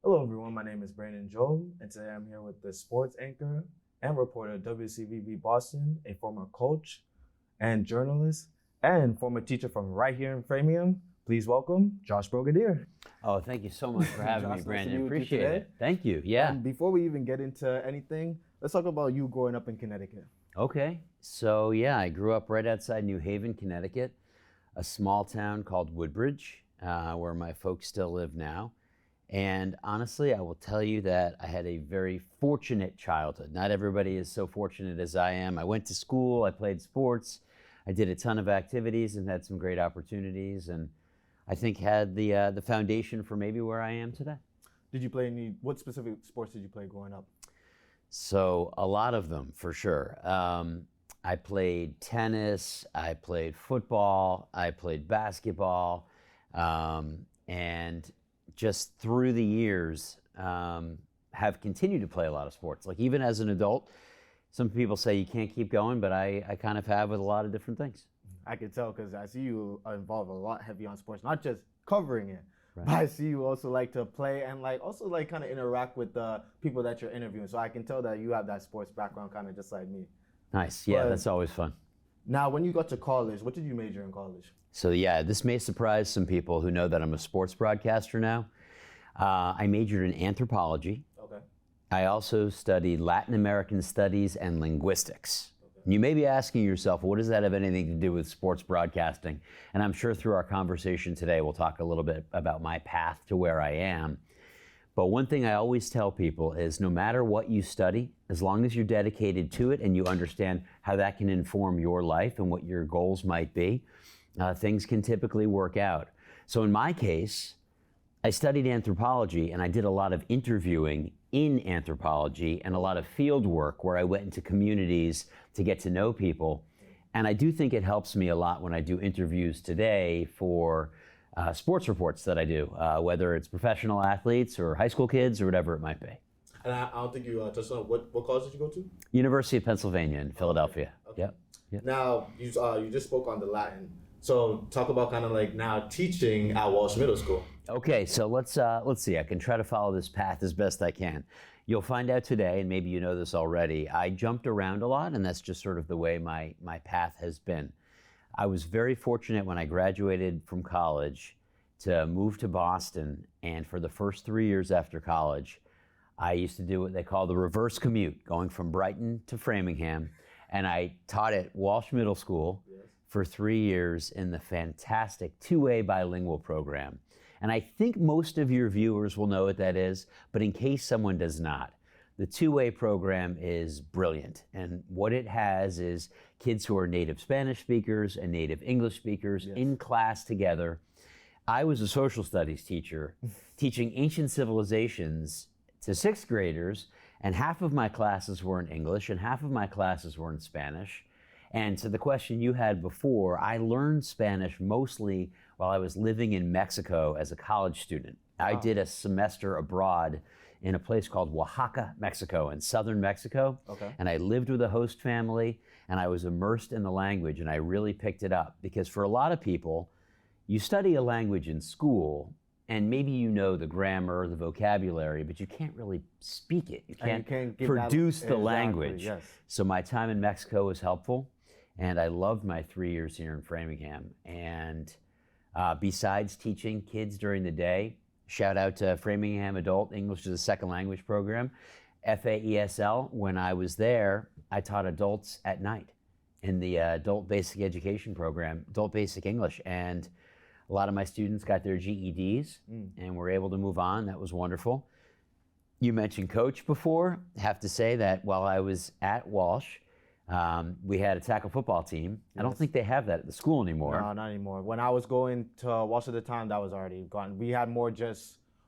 Hello, everyone. My name is Brandon Joe, and today I'm here with the sports anchor and reporter at WCVB Boston, a former coach and journalist, and former teacher from right here in Framingham. Please welcome Josh Brogadir. Oh, thank you so much for having me, Josh, nice to Brandon. be with you Appreciate today. it. Thank you. Yeah. And before we even get into anything, let's talk about you growing up in Connecticut. Okay. So, yeah, I grew up right outside New Haven, Connecticut, a small town called Woodbridge, where my folks still live now. And honestly, I will tell you that I had a very fortunate childhood. Not everybody is so fortunate as I am. I went to school, I played sports, I did a ton of activities and had some great opportunities, and I think had the foundation for maybe where I am today. Did you play what specific sports did you play growing up? So a lot of them, for sure. I played tennis, I played football, I played basketball, and just through the years have continued to play a lot of sports. Like even as an adult, some people say you can't keep going, but I kind of have with a lot of different things. I can tell because I see you involved a lot heavy on sports, not just covering it, Right. but I see you also like to play and also kind of interact with the people that you're interviewing. So I can tell that you have that sports background kind of just like me. Nice. Yeah, But- that's always fun. Now, when you got to college, what did you major in college? So yeah, this may surprise some people who know that I'm a sports broadcaster now. I majored in anthropology. Okay. I also studied Latin American studies and linguistics. You may be asking yourself, what does that have anything to do with sports broadcasting? And I'm sure through our conversation today, we'll talk a little bit about my path to where I am. But one thing I always tell people is no matter what you study, as long as you're dedicated to it and you understand how that can inform your life and what your goals might be, things can typically work out. So in my case, I studied anthropology and I did a lot of interviewing in anthropology and a lot of field work where I went into communities to get to know people. And I do think it helps me a lot when I do interviews today for sports reports that I do, whether it's professional athletes or high school kids or whatever it might be. And I don't think you touched on what college did you go to? University of Pennsylvania in Philadelphia. Okay. Yep. Now, you just spoke on the Latin. So talk about kind of like now teaching at Walsh Middle School. Okay, so let's see. I can try to follow this path as best I can. You'll find out today, and maybe you know this already, I jumped around a lot, and that's just sort of the way my path has been. I was very fortunate when I graduated from college to move to Boston, and for the first 3 years after college, I used to do what they call the reverse commute, going from Brighton to Framingham, and I taught at Walsh Middle School for 3 years in the fantastic two-way bilingual program. And I think most of your viewers will know what that is, but in case someone does not, the two-way program is brilliant. And what it has is kids who are native Spanish speakers and native English speakers in class together. I was a social studies teacher teaching ancient civilizations to sixth graders, and half of my classes were in English and half of my classes were in Spanish. And to the question you had before, I learned Spanish mostly while I was living in Mexico as a college student. I did a semester abroad in a place called Oaxaca, Mexico, in southern Mexico. Okay. And I lived with a host family, and I was immersed in the language, and I really picked it up. Because for a lot of people, you study a language in school, and maybe you know the grammar, the vocabulary, but you can't really speak it. You can't give produce that, the exactly, language. yes. So my time in Mexico was helpful, and I loved my 3 years here in Framingham. And besides teaching kids during the day, shout out to Framingham Adult English as a Second Language program, FAESL. When I was there, I taught adults at night in the Adult Basic Education program, Adult Basic English. And a lot of my students got their GEDs and were able to move on. That was wonderful. You mentioned coach before. I have to say that while I was at Walsh, we had a tackle football team. I don't think they have that at the school anymore. No, not anymore. When I was going to Walsh at the time, that was already gone. We had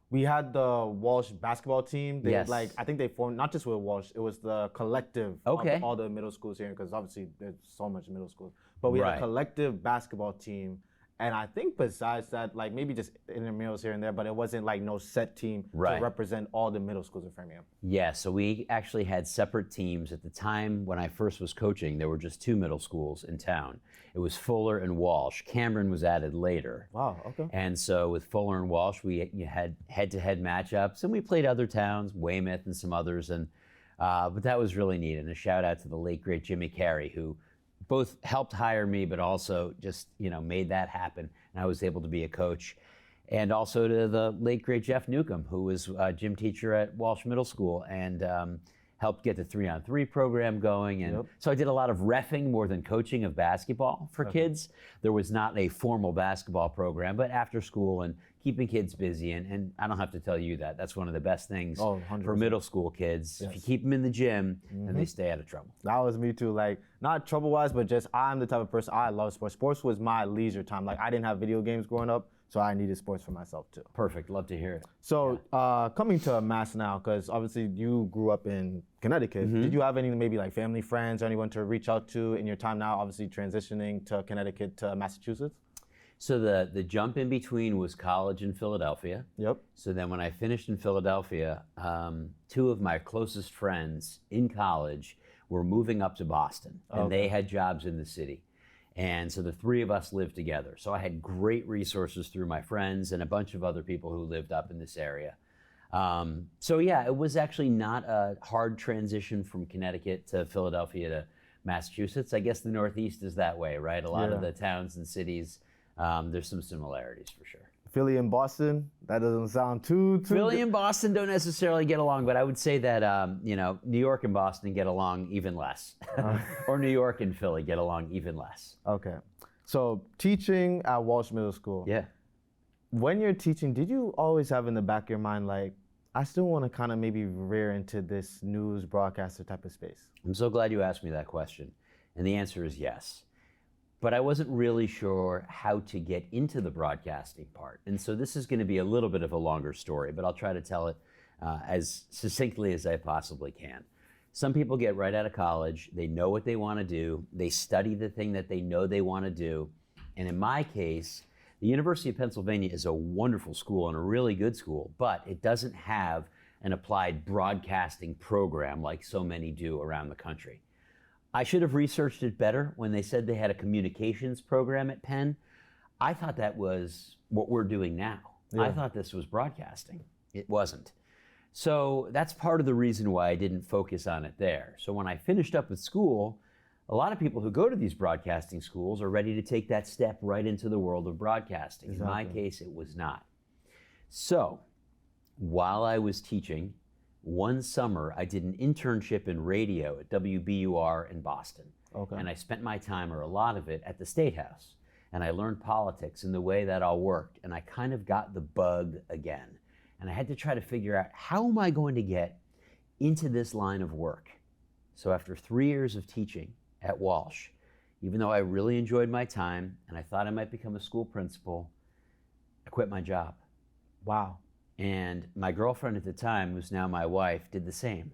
we had the Walsh basketball team. They I think they formed, not just with Walsh, it was the collective of all the middle schools here, because obviously there's so much middle schools. But we had a collective basketball team, And I think besides that, like maybe just intramurals here and there, but it wasn't like no set team Right. to represent all the middle schools in Framingham. Yeah, so we actually had separate teams. At the time when I first was coaching, there were just 2 middle schools in town. It was Fuller and Walsh. Cameron was added later. Wow, okay. And so with Fuller and Walsh, we had head-to-head matchups, and we played other towns, Weymouth and some others, and but that was really neat. And a shout out to the late great Jimmy Carey, who both helped hire me, but also just made that happen, and I was able to be a coach. And also to the late great Jeff Newcomb, who was a gym teacher at Walsh Middle School and helped get the 3-on-3 program going. And so I did a lot of reffing more than coaching of basketball for kids. There was not a formal basketball program, but after school and keeping kids busy. And I don't have to tell you that. That's one of the best things for middle school kids. If you keep them in the gym, then they stay out of trouble. That was me too. Like, not trouble-wise, but just I'm the type of person, I love sports. Sports was my leisure time. Like, I didn't have video games growing up, so I needed sports for myself too. Perfect. Love to hear it. So coming to Mass now, because obviously you grew up in Connecticut. Did you have any maybe like family, friends, or anyone to reach out to in your time now, obviously transitioning to Connecticut to Massachusetts? So the jump in between was college in Philadelphia. Yep. So then when I finished in Philadelphia, 2 of my closest friends in college were moving up to Boston, and they had jobs in the city. And so the 3 of us lived together. So I had great resources through my friends and a bunch of other people who lived up in this area. So yeah, it was actually not a hard transition from Connecticut to Philadelphia to Massachusetts. I guess the Northeast is that way, right? A lot of the towns and cities, there's some similarities for sure. Philly and Boston, that doesn't sound too Philly good. and Boston don't necessarily get along, but I would say that New York and Boston get along even less, or New York and Philly get along even less. Okay, so teaching at Walsh Middle School. Yeah. When you're teaching, did you always have in the back of your mind like, I still want to kind of maybe rear into this news broadcaster type of space? I'm so glad you asked me that question, and the answer is yes. But I wasn't really sure how to get into the broadcasting part. And so this is going to be a little bit of a longer story, but I'll try to tell it as succinctly as I possibly can. Some people get right out of college, they know what they want to do, they study the thing that they know they want to do. And in my case, the University of Pennsylvania is a wonderful school and a really good school, but it doesn't have an applied broadcasting program like so many do around the country. I should have researched it better when they said they had a communications program at Penn. I thought that was what we're doing now. I thought this was broadcasting. It wasn't. So that's part of the reason why I didn't focus on it there. So when I finished up with school, a lot of people who go to these broadcasting schools are ready to take that step right into the world of broadcasting. In my case, it was not. So while I was teaching, one summer, I did an internship in radio at WBUR in Boston. And I spent my time, or a lot of it, at the State House. And I learned politics and the way that all worked. And I kind of got the bug again. And I had to try to figure out, how am I going to get into this line of work? So after 3 years of teaching at Walsh, even though I really enjoyed my time and I thought I might become a school principal, I quit my job. Wow. And my girlfriend at the time, who's now my wife, did the same.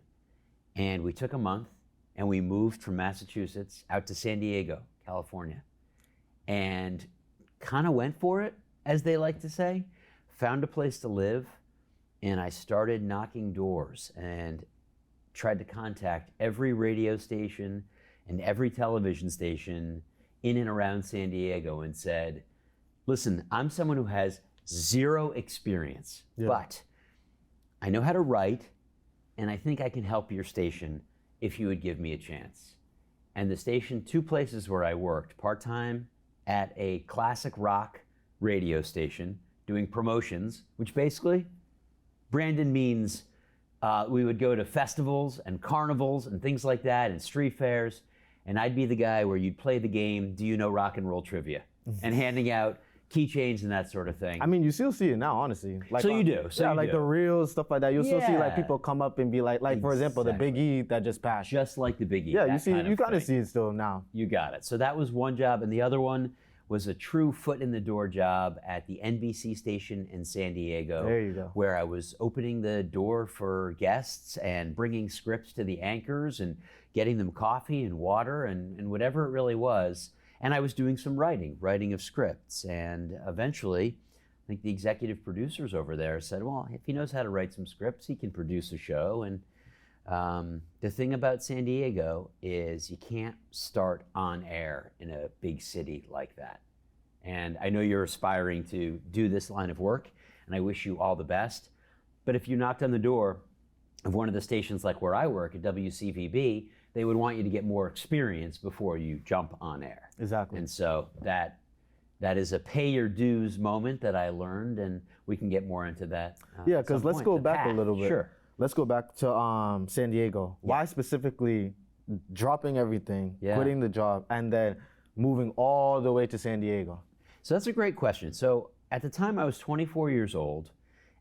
And we took a month and we moved from Massachusetts out to San Diego, California, and kind of went for it, as they like to say, found a place to live, and I started knocking doors and tried to contact every radio station and every television station in and around San Diego and said, listen, I'm someone who has 0 experience, but I know how to write, and I think I can help your station if you would give me a chance. And the station, 2 places where I worked, part-time at a classic rock radio station doing promotions, which basically, Brandon means we would go to festivals and carnivals and things like that and street fairs, and I'd be the guy where you'd play the game, Do You Know Rock and Roll Trivia, and handing out keychains and that sort of thing. I mean, you still see it now, honestly. Like, so you do. So yeah, you like do. the reels, stuff like that. You'll still see like people come up and be like for example, the Big E that just passed. Just like the Big E. Yeah, you see, you kind of see it still now. You got it. So that was one job, and the other one was a true foot in the door job at the NBC station in San Diego. There you go. Where I was opening the door for guests and bringing scripts to the anchors and getting them coffee and water and whatever it really was. And I was doing some writing of scripts. And eventually, I think the executive producers over there said, well, if he knows how to write some scripts, he can produce a show. And the thing about San Diego is you can't start on air in a big city like that. And I know you're aspiring to do this line of work, and I wish you all the best. But if you knocked on the door of one of the stations like where I work at WCVB, they would want you to get more experience before you jump on air. Exactly. And so that is a pay your dues moment that I learned, and we can get more into that. Yeah, because let's go back a little bit. Sure. Let's go back to San Diego. Yeah. Why specifically dropping everything, quitting the job, and then moving all the way to San Diego? So that's a great question. So at the time I was 24 years old,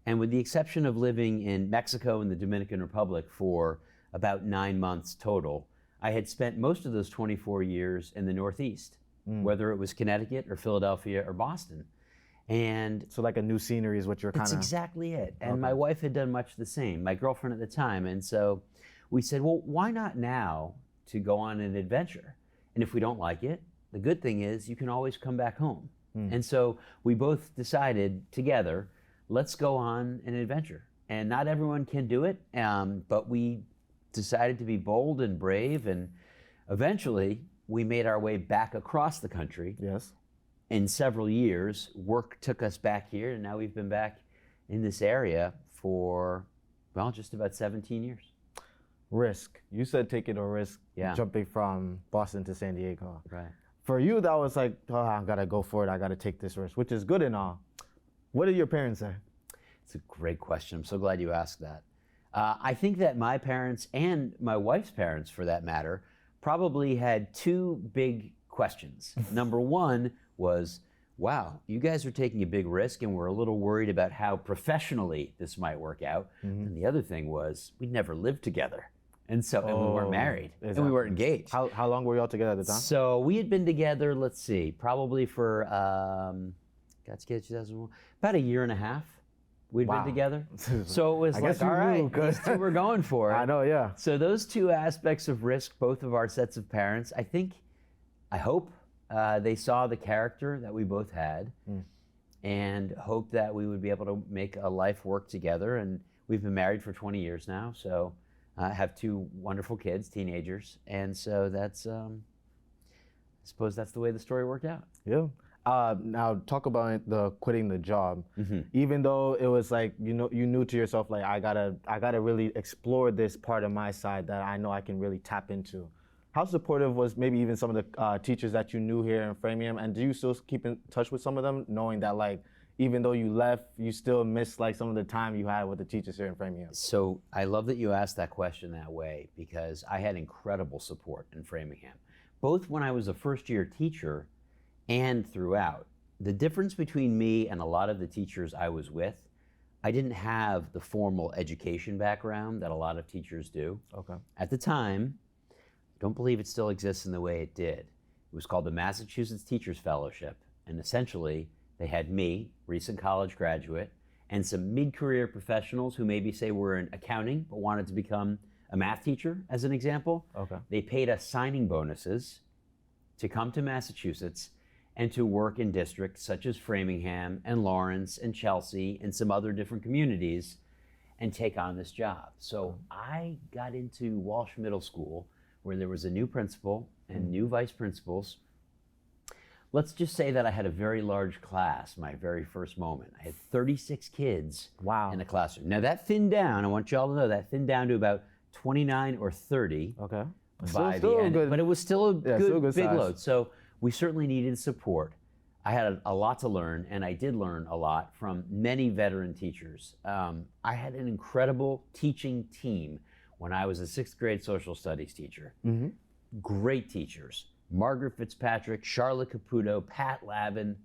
and with the exception of living in Mexico and the Dominican Republic for about 9 months total, I had spent most of those 24 years in the Northeast, whether it was Connecticut or Philadelphia or Boston. And so like a new scenery is what you're kind of... That's exactly it. And my wife had done much the same, my girlfriend at the time. And so we said, well, why not now to go on an adventure? And if we don't like it, the good thing is you can always come back home. And so we both decided together, let's go on an adventure. And not everyone can do it, but we decided to be bold and brave, and eventually we made our way back across the country. Yes. In several years, work took us back here, and now we've been back in this area for, well, just about 17 years. Risk. You said taking a risk, jumping from Boston to San Diego. Right. For you, that was like, oh, I gotta go for it, I gotta take this risk, which is good and all. What did your parents say? It's a great question. I'm so glad you asked that. I think that my parents, and my wife's parents for that matter, probably had two big questions. Number one was, wow, you guys are taking a big risk and we're a little worried about how professionally this might work out. And the other thing was, we'd never lived together. And so, and we weren't married, and we weren't engaged. How long were you all together at the time? So we had been together, let's see, probably for, got together 2001, about a year and a half. We'd been together. So it was like, all right, these two were going for it. I know, yeah. So those two aspects of risk, both of our sets of parents, I hope they saw the character that we both had and hoped that we would be able to make a life work together. And we've been married for 20 years now, so I have two wonderful kids, teenagers. And so that's, I suppose that's the way the story worked out. Yeah. Now talk about the quitting the job. Even though it was like, you knew to yourself, like, I gotta really explore this part of my side that I know I can really tap into. How supportive was maybe even some of the teachers that you knew here in Framingham, and do you still keep in touch with some of them, knowing that, like, even though you left, you still miss like some of the time you had with the teachers here in Framingham? So I love that you asked that question that way, because I had incredible support in Framingham, both when I was a first-year teacher and throughout. The difference between me and a lot of the teachers I was with, I didn't have the formal education background that a lot of teachers do. Okay. At the time, I don't believe it still exists in the way it did. It was called the Massachusetts Teachers Fellowship, and essentially they had me, recent college graduate, and some mid-career professionals who maybe say were in accounting but wanted to become a math teacher, as an example. Okay. They paid us signing bonuses to come to Massachusetts and to work in districts such as Framingham and Lawrence and Chelsea and some other different communities and take on this job. So I got into Walsh Middle School, where there was a new principal and new vice principals. Let's just say that I had a very large class my very first moment. I had 36 kids in the classroom. Now that thinned down, I want you all to know, that thinned down to about 29 or 30 by the end. But it was still a good big size. Load. So we certainly needed support. I had a lot to learn, and I did learn a lot from many veteran teachers. I had an incredible teaching team when I was a 6th grade social studies teacher. Great teachers. Margaret Fitzpatrick, Charlotte Caputo, Pat Lavin.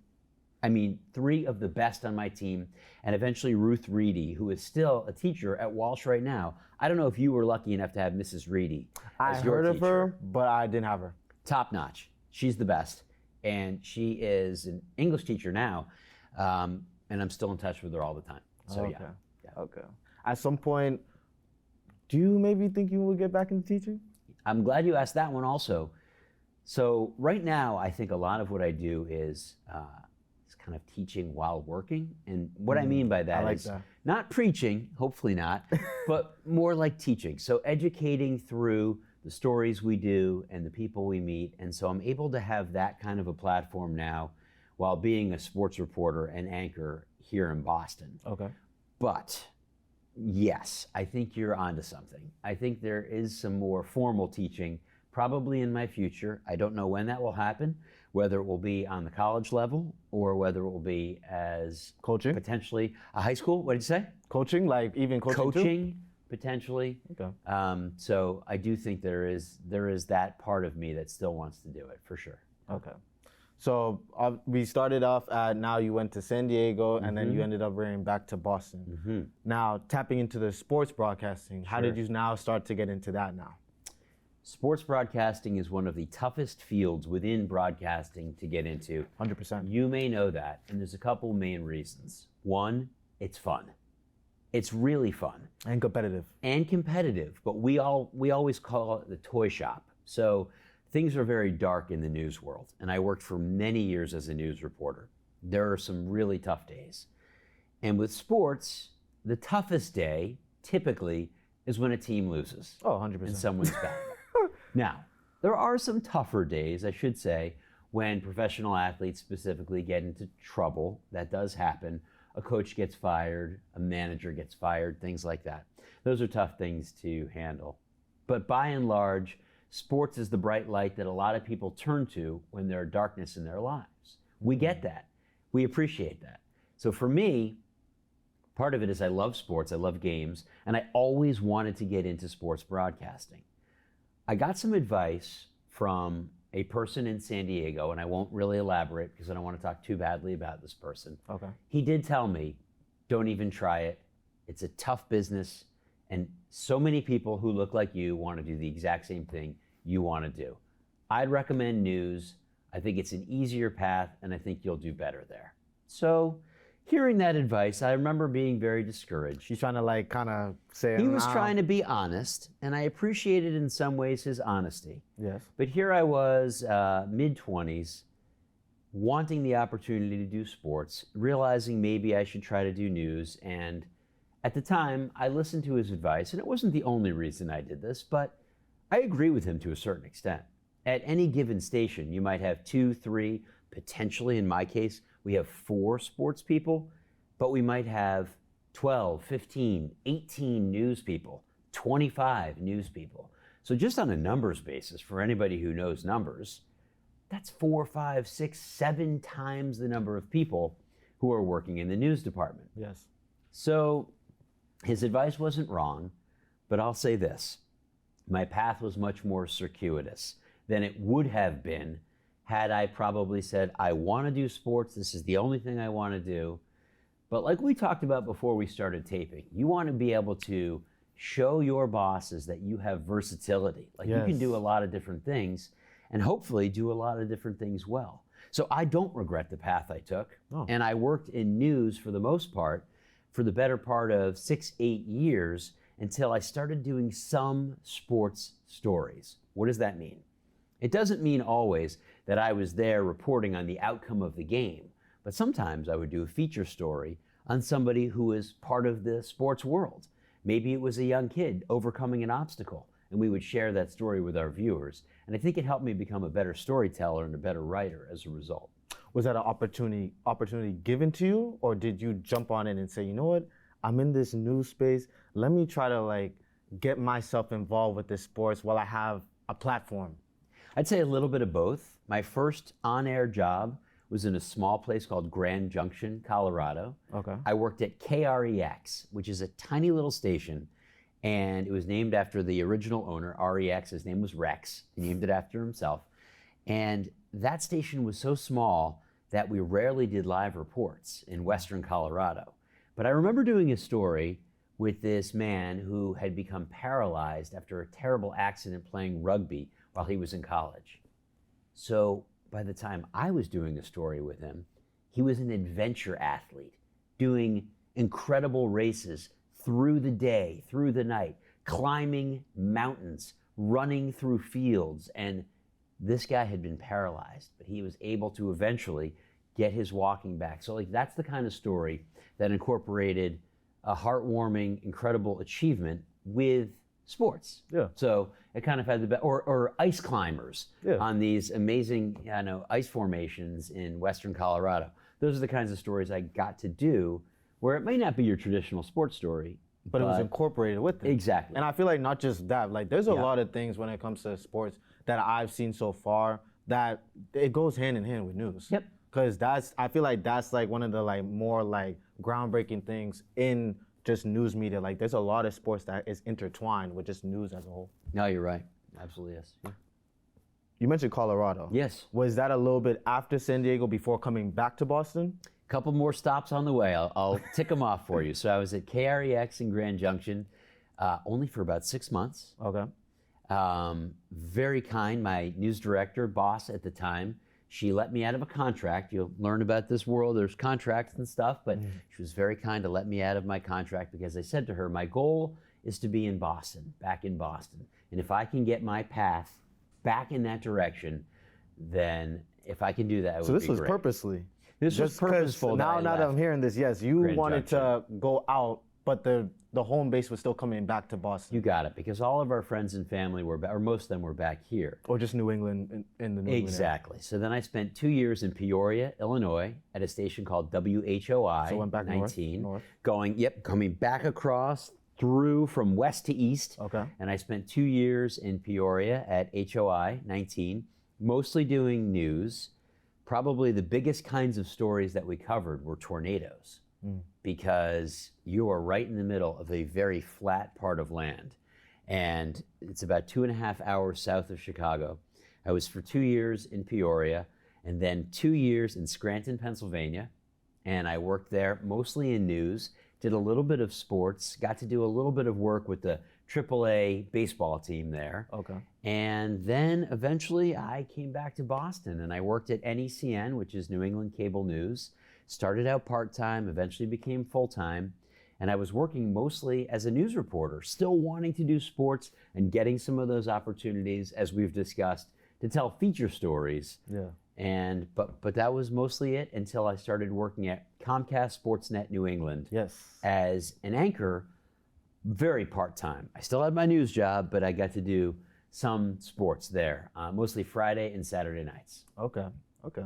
I mean, 3 of the best on my team, and eventually Ruth Reedy, who is still a teacher at Walsh right now. I don't know if you were lucky enough to have Mrs. Reedy as your teacher. I heard of her, but I didn't have her. Top notch. She's the best. And she is an English teacher now, and I'm still in touch with her all the time. So yeah. Okay. At some point, do you maybe think you will get back into teaching? I'm glad you asked that one also. So right now, I think a lot of what I do is kind of teaching while working. And what I mean by that is not preaching, hopefully not, but more like teaching. So educating through the stories we do and the people we meet. And so I'm able to have that kind of a platform now while being a sports reporter and anchor here in Boston. Okay. But yes, I think you're onto something. I think there is some more formal teaching probably in my future. I don't know when that will happen, whether it will be on the college level or whether it will be as coaching, potentially a high school. What did you say? Coaching, like even coaching potentially. Okay. So I do think there is that part of me that still wants to do it for sure. Okay. So we started off at, now you went to San Diego and then you ended up running back to Boston. Now tapping into the sports broadcasting, how did you now start to get into that now? Sports broadcasting is one of the toughest fields within broadcasting to get into. 100%. You may know that, and there's a couple main reasons. One, it's fun. It's really fun. And competitive. And competitive, but we always call it the toy shop. So things are very dark in the news world, and I worked for many years as a news reporter. There are some really tough days. And with sports, the toughest day, typically, is when a team loses. Oh, 100%. And someone's bad. Now, there are some tougher days, I should say, when professional athletes specifically get into trouble. That does happen. A coach gets fired, a manager gets fired, things like that. Those are tough things to handle. But by and large, sports is the bright light that a lot of people turn to when there's darkness in their lives. We get that. We appreciate that. So for me, part of it is I love sports, I love games, and I always wanted to get into sports broadcasting. I got some advice from a person in San Diego, and I won't really elaborate because I don't want to talk too badly about this person. Okay. He did tell me, don't even try it. It's a tough business, and so many people who look like you want to do the exact same thing you want to do. I'd recommend news. I think it's an easier path, and I think you'll do better there. So hearing that advice, I remember being very discouraged. He's trying to like kind of say, he was trying to be honest, and I appreciated in some ways his honesty. Yes. But here I was, mid-20s, wanting the opportunity to do sports, realizing maybe I should try to do news. And at the time, I listened to his advice, and it wasn't the only reason I did this, but I agree with him to a certain extent. At any given station, you might have 2, 3, potentially, in my case, we have 4 sports people, but we might have 12, 15, 18 news people, 25 news people. So just on a numbers basis, for anybody who knows numbers, that's 4, 5, 6, 7 times the number of people who are working in the news department. Yes. So his advice wasn't wrong, but I'll say this. My path was much more circuitous than it would have been had I probably said, I want to do sports, this is the only thing I want to do. But like we talked about before we started taping, you want to be able to show your bosses that you have versatility. Like you can do a lot of different things and hopefully do a lot of different things well. So I don't regret the path I took. Oh. And I worked in news for the most part for the better part of 6, 8 years until I started doing some sports stories. What does that mean? It doesn't mean always that I was there reporting on the outcome of the game, but sometimes I would do a feature story on somebody who is part of the sports world. Maybe it was a young kid overcoming an obstacle, and we would share that story with our viewers. And I think it helped me become a better storyteller and a better writer as a result. Was that an opportunity given to you, or did you jump on it and say, you know what, I'm in this news space, let me try to like get myself involved with this sports while I have a platform? I'd say a little bit of both. My first on-air job was in a small place called Grand Junction, Colorado. Okay. I worked at KREX, which is a tiny little station, and it was named after the original owner, REX. His name was Rex. He named it after himself. And that station was so small that we rarely did live reports in western Colorado. But I remember doing a story with this man who had become paralyzed after a terrible accident playing rugby while he was in college. So by the time I was doing a story with him, he was an adventure athlete doing incredible races through the day, through the night, climbing mountains, running through fields, and This guy had been paralyzed, but he was able to eventually get his walking back. So like that's the kind of story that incorporated a heartwarming, incredible achievement with sports. Yeah. So it kind of had or ice climbers Yeah. on these amazing, ice formations in Western Colorado. Those are the kinds of stories I got to do where it may not be your traditional sports story, but it was incorporated with it. Exactly. And I feel like not just that, like there's a Yeah. lot of things when it comes to sports that I've seen so far that it goes hand in hand with news. Yep. Because I feel like that's like one of the like more like groundbreaking things in just news media. Like there's a lot of sports that is intertwined with just news as a whole. No, you're right. Absolutely, yes. Yeah. You mentioned Colorado. Yes. Was that a little bit after San Diego before coming back to Boston? Couple more stops on the way. I'll tick them off for you. So I was at KREX in Grand Junction only for about 6 months. Okay. Very kind. My news director, boss at the time, she let me out of a contract. You'll learn about this world. There's contracts and stuff, but she was very kind to let me out of my contract because I said to her, my goal is to be in Boston, back in Boston. And if I can get my path back in that direction, then if I can do that, it would be So this was great. purposely. This was Just 'cause purposeful. Now that I'm hearing this, yes, you Grand wanted to go out, but the home base was still coming back to Boston. You got it, because all of our friends and family were, or most of them were back here. Or just New England in the New England Exactly. So then I spent 2 years in Peoria, Illinois, at a station called WHOI. So went back 19, north. coming back across through from west to east. Okay. And I spent 2 years in Peoria at HOI 19, mostly doing news. Probably the biggest kinds of stories that we covered were tornadoes, because you are right in the middle of a very flat part of land. And it's about 2.5 hours south of Chicago. I was for 2 years in Peoria and then 2 years in Scranton, Pennsylvania. And I worked there mostly in news, did a little bit of sports, got to do a little bit of work with the AAA baseball team there. Okay. And then eventually I came back to Boston and I worked at NECN, which is New England Cable News. Started out part-time, eventually became full-time. And I was working mostly as a news reporter, still wanting to do sports and getting some of those opportunities, as we've discussed, to tell feature stories. Yeah. But that was mostly it until I started working at Comcast Sportsnet New England. Yes. As an anchor, very part-time. I still had my news job, but I got to do some sports there, mostly Friday and Saturday nights. Okay. Okay.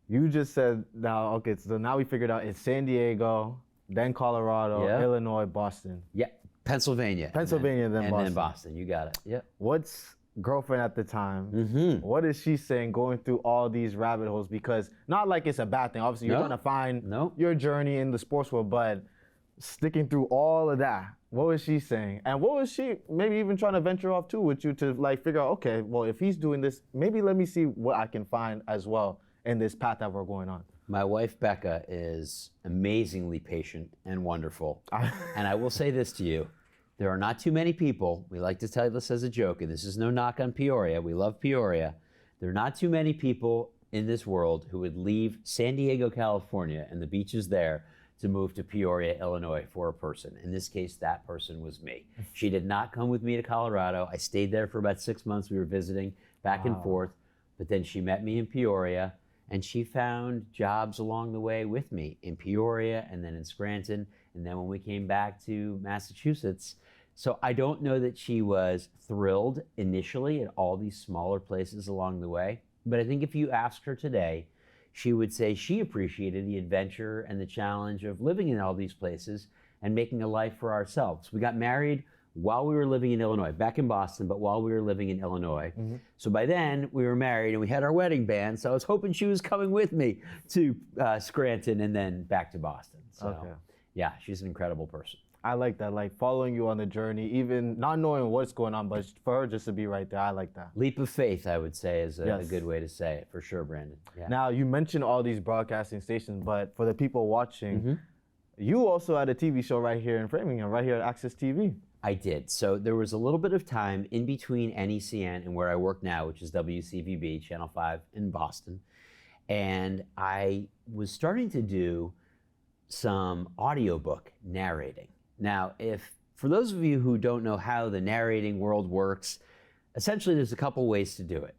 You just said so now we figured out it's San Diego, then Colorado, Yeah. Illinois, Boston. Yeah, Pennsylvania. Pennsylvania, then and Boston. then Boston. You got it. Yeah. What's girlfriend at the time? Mm-hmm. What is she saying going through all these rabbit holes? Because not like it's a bad thing. Obviously, you're No. trying to find No. your journey in the sports world, but sticking through all of that, what was she saying? And what was she maybe even trying to venture off to with you to like figure out, okay, well, if he's doing this, maybe let me see what I can find as well in this path that we're going on. My wife, Becca, is amazingly patient and wonderful. And I will say this to you. There are not too many people, we like to tell this as a joke, and this is no knock on Peoria, we love Peoria. There are not too many people in this world who would leave San Diego, California, and the beaches there to move to Peoria, Illinois for a person. In this case, that person was me. She did not come with me to Colorado. I stayed there for about 6 months. We were visiting back and forth, but then she met me in Peoria, and she found jobs along the way with me in Peoria and then in Scranton, and then when we came back to Massachusetts. So I don't know that she was thrilled initially at all these smaller places along the way, but I think if you asked her today, she would say she appreciated the adventure and the challenge of living in all these places and making a life for ourselves. We got married while we were living in Illinois, back in Boston, but while we were living in Illinois. Mm-hmm. So by then we were married and we had our wedding band. So I was hoping she was coming with me to Scranton and then back to Boston. So yeah, she's an incredible person. I like that, like following you on the journey, even not knowing what's going on, but for her just to be right there, I like that. Leap of faith, I would say, is a good way to say it, for sure, Brandon. Yeah. Now, you mentioned all these broadcasting stations, but for the people watching, you also had a TV show right here in Framingham, right here at Access TV. I did. So there was a little bit of time in between NECN and where I work now, which is WCVB, Channel 5 in Boston. And I was starting to do some audiobook narrating. Now, for those of you who don't know how the narrating world works, essentially there's a couple ways to do it.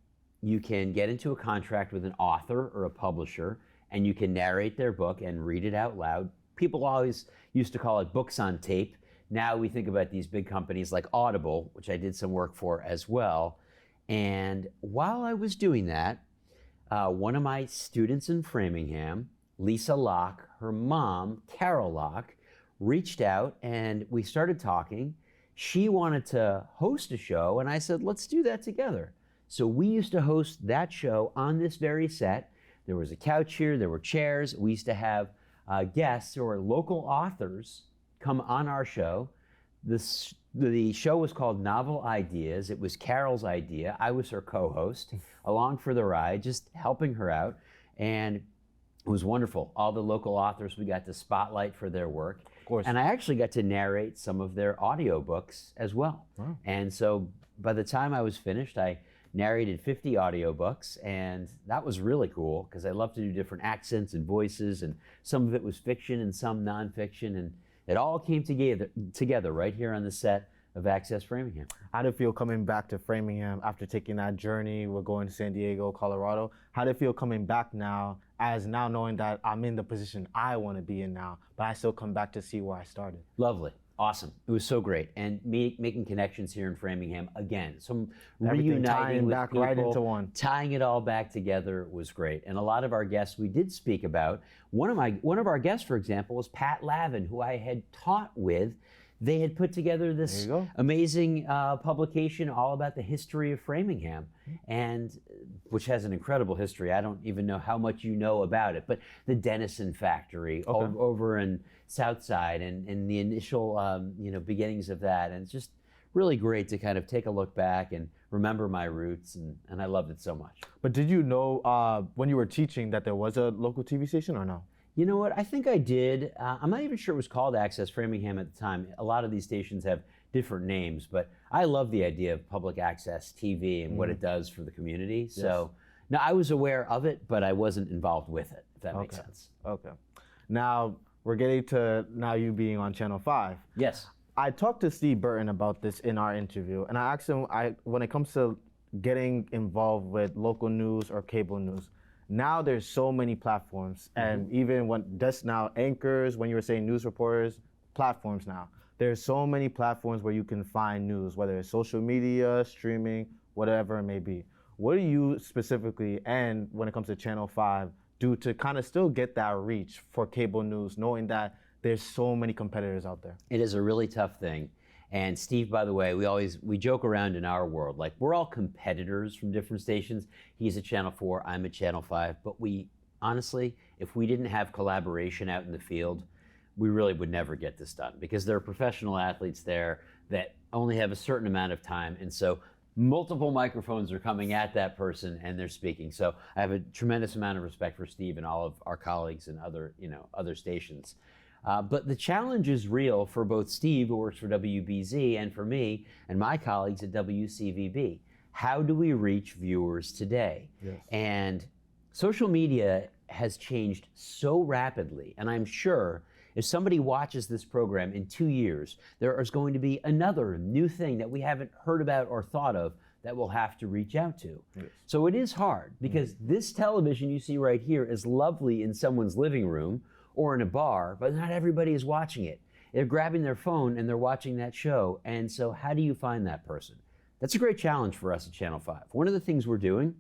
you can get into a contract with an author or a publisher, and you can narrate their book and read it out loud. People always used to call it books on tape. Now we think about these big companies like Audible, which I did some work for as well. And while I was doing that, one of my students in Framingham, Lisa Locke, her mom, Carol Locke, reached out and we started talking. She wanted to host a show, and I said, let's do that together. So we used to host that show on this very set. There was a couch here, there were chairs. We used to have guests or local authors come on our show. The show was called Novel Ideas. It was Carol's idea. I was her co-host, along for the ride, just helping her out. And it was wonderful. All the local authors, we got to spotlight for their work. Of course. And I actually got to narrate some of their audiobooks as well. Wow. And so by the time I was finished, I narrated 50 audiobooks, and that was really cool because I love to do different accents and voices, and some of it was fiction and some nonfiction, and it all came together right here on the set of Access Framingham. How did it feel coming back to Framingham after taking that journey? We're going to San Diego, Colorado. How did it feel coming back now, as now knowing that I'm in the position I want to be in now, but I still come back to see where I started? Lovely. Awesome. It was so great. And making connections here in Framingham again. Some Everything reuniting tying with back people, right into one. tying it all back together was great. And a lot of our guests we did speak about. One of our guests, for example, was Pat Lavin, who I had taught with. They had put together this amazing publication all about the history of Framingham, and which has an incredible history. I don't even know how much you know about it, but the Denison factory over in Southside and the initial beginnings of that. And it's just really great to kind of take a look back and remember my roots, and I loved it so much. But did you know when you were teaching that there was a local TV station or no? You know what? I think I did. I'm not even sure it was called Access Framingham at the time. A lot of these stations have different names, but I love the idea of public access TV and what it does for the community. Yes. So, now I was aware of it, but I wasn't involved with it, if that makes sense. Okay. Now, we're getting to now you being on Channel 5. Yes. I talked to Steve Burton about this in our interview, and I asked him, when it comes to getting involved with local news or cable news, now there's so many platforms, and even just now anchors, when you were saying news reporters, platforms now. There's so many platforms where you can find news, whether it's social media, streaming, whatever it may be. What do you specifically, and when it comes to Channel 5, do to kind of still get that reach for cable news, knowing that there's so many competitors out there? It is a really tough thing. And Steve, by the way, we joke around in our world, like we're all competitors from different stations. He's at Channel 4, I'm at Channel 5, but we, honestly, if we didn't have collaboration out in the field, we really would never get this done, because there are professional athletes there that only have a certain amount of time, and so multiple microphones are coming at that person and they're speaking. So I have a tremendous amount of respect for Steve and all of our colleagues and other stations. But the challenge is real for both Steve, who works for WBZ, and for me and my colleagues at WCVB. How do we reach viewers today? Yes. And social media has changed so rapidly, and I'm sure if somebody watches this program in 2 years, there is going to be another new thing that we haven't heard about or thought of that we'll have to reach out to. Yes. So it is hard, because this television you see right here is lovely in someone's living room or in a bar, but not everybody is watching it. They're grabbing their phone and they're watching that show. And so how do you find that person? That's a great challenge for us at Channel 5. One of the things we're doing,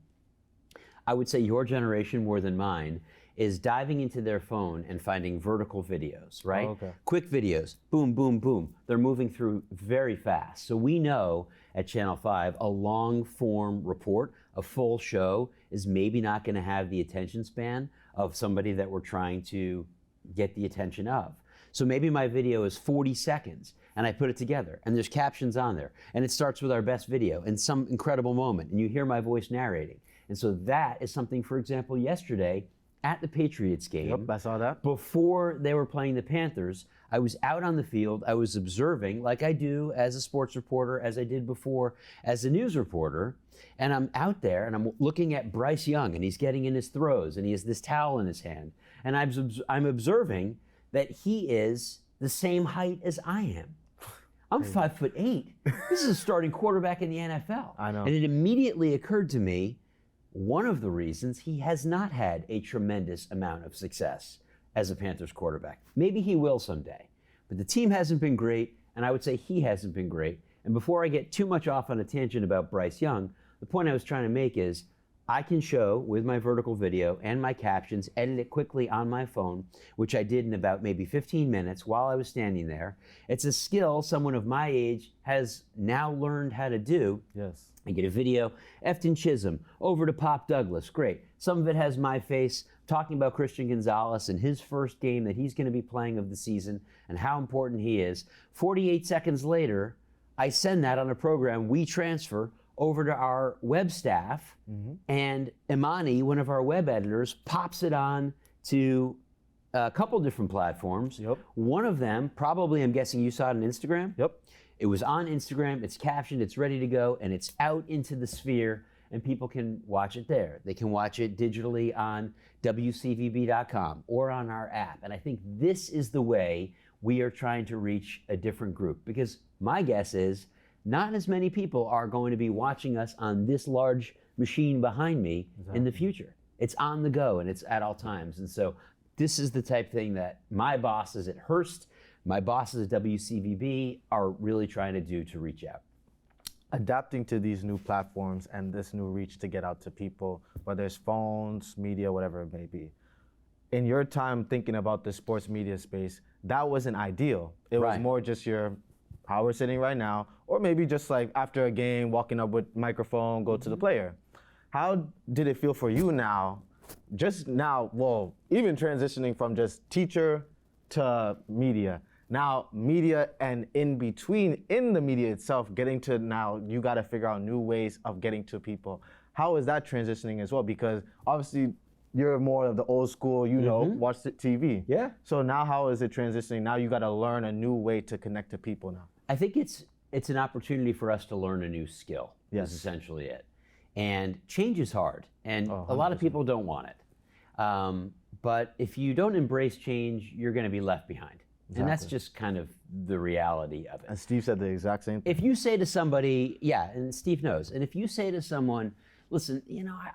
I would say your generation more than mine, is diving into their phone and finding vertical videos, right? Quick videos, boom, boom, boom. They're moving through very fast. So we know at Channel 5, a long form report, a full show, is maybe not gonna have the attention span of somebody that we're trying to get the attention of. So maybe my video is 40 seconds and I put it together and there's captions on there and it starts with our best video and some incredible moment and you hear my voice narrating. And so that is something, for example, yesterday at the Patriots game. Yep, I saw that. Before they were playing the Panthers, I was out on the field, I was observing, like I do as a sports reporter, as I did before as a news reporter, and I'm out there and I'm looking at Bryce Young and he's getting in his throws and he has this towel in his hand. And I'm observing that he is the same height as I am. I'm 5'8". This is a starting quarterback in the NFL. I know. And it immediately occurred to me, one of the reasons he has not had a tremendous amount of success as a Panthers quarterback. Maybe he will someday, but the team hasn't been great, and I would say he hasn't been great. And before I get too much off on a tangent about Bryce Young, the point I was trying to make is I can show with my vertical video and my captions, edit it quickly on my phone, which I did in about maybe 15 minutes while I was standing there. It's a skill someone of my age has now learned how to do. Yes. I get a video, Efton Chisholm, over to Pop Douglas, great. Some of it has my face talking about Christian Gonzalez and his first game that he's going to be playing of the season and how important he is. 48 seconds later, I send that on a program we transfer over to our web staff, and Imani, one of our web editors, pops it on to a couple different platforms. Yep. One of them, probably, I'm guessing you saw it on Instagram. Yep. It was on Instagram, it's captioned, it's ready to go, and it's out into the sphere, and people can watch it there. They can watch it digitally on WCVB.com or on our app. And I think this is the way we are trying to reach a different group, because my guess is not as many people are going to be watching us on this large machine behind me in the future. It's on the go and it's at all times. And so this is the type of thing that my bosses at Hearst, my bosses at WCVB are really trying to do to reach out. Adapting to these new platforms and this new reach to get out to people, whether it's phones, media, whatever it may be. In your time thinking about the sports media space, that wasn't ideal. It was more just how we're sitting right now, or maybe just like after a game, walking up with microphone, go to the player. How did it feel for you now, just now, well, even transitioning from just teacher to media, now media and in between, in the media itself, getting to now, you gotta figure out new ways of getting to people. How is that transitioning as well? Because obviously you're more of the old school, watch the TV. Yeah. So now how is it transitioning? Now you gotta learn a new way to connect to people now. I think it's an opportunity for us to learn a new skill. Yes. Is essentially it. And change is hard, and a lot of people don't want it. But if you don't embrace change, you're going to be left behind. Exactly. And that's just kind of the reality of it. And Steve said the exact same thing. If you say to somebody, and Steve knows, and if you say to someone, listen,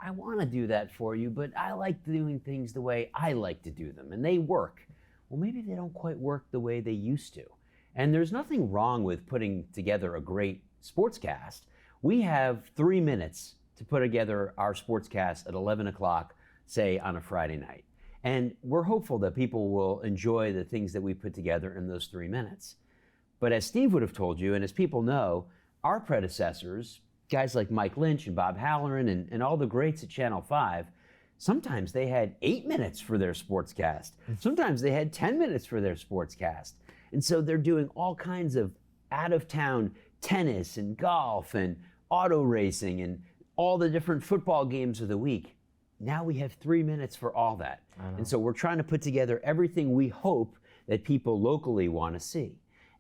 I want to do that for you, but I like doing things the way I like to do them, and they work. Well, maybe they don't quite work the way they used to. And there's nothing wrong with putting together a great sportscast. We have 3 minutes to put together our sportscast at 11 o'clock, say on a Friday night. And we're hopeful that people will enjoy the things that we put together in those 3 minutes. But as Steve would have told you, and as people know, our predecessors, guys like Mike Lynch and Bob Halloran and all the greats at Channel 5, sometimes they had 8 minutes for their sportscast. Sometimes they had 10 minutes for their sportscast. And so they're doing all kinds of out-of-town tennis and golf and auto racing and all the different football games of the week. Now we have 3 minutes for all that. And so we're trying to put together everything we hope that people locally want to see.